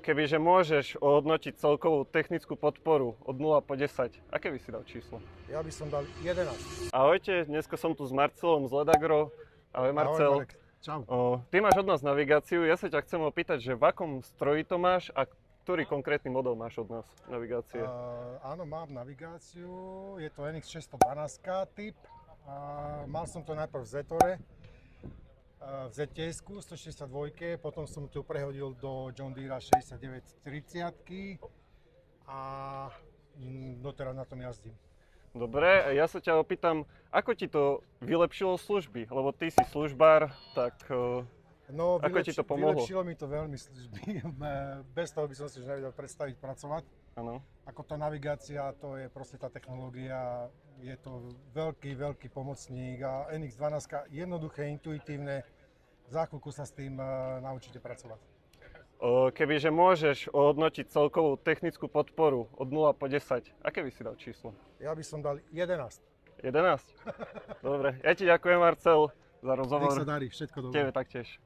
Kebyže môžeš ohodnotiť celkovú technickú podporu od 0 po 10, aké by si dal číslo? Ja by som dal 11. Ahojte, dneska som tu s Marcelom z Ledagro. Ahoj Marcel. Ahoj, Marek. Čau. Ty máš od nás navigáciu, ja sa ťa chcem opýtať, že v akom stroji to máš a ktorý konkrétny model máš od nás navigácie? Áno, mám navigáciu, je to NX612 typ. Mal som to najprv v Zetore, v ZTS-ku 162, potom som tu prehodil do John Deere 6930 a doteraz na tom jazdím. Dobre, ja sa ťa opýtam, ako ti to vylepšilo služby? Lebo ty si službár, tak No, ako ti to pomohlo? Vylepšilo mi to veľmi služby. Bez toho by som si už nevedel predstaviť pracovať. Áno. Ako tá navigácia, to je proste tá technológia, je to veľký pomocník a NX12 jednoduché, intuitívne, za chvíľku sa s tým naučíte pracovať. Kebyže môžeš ohodnotiť celkovú technickú podporu od 0 po 10, aké by si dal číslo? Ja by som dal 11. 11? Dobre, ja ti ďakujem Marcel za rozhovor. Nech sa darí, všetko dobré. Tebe taktiež.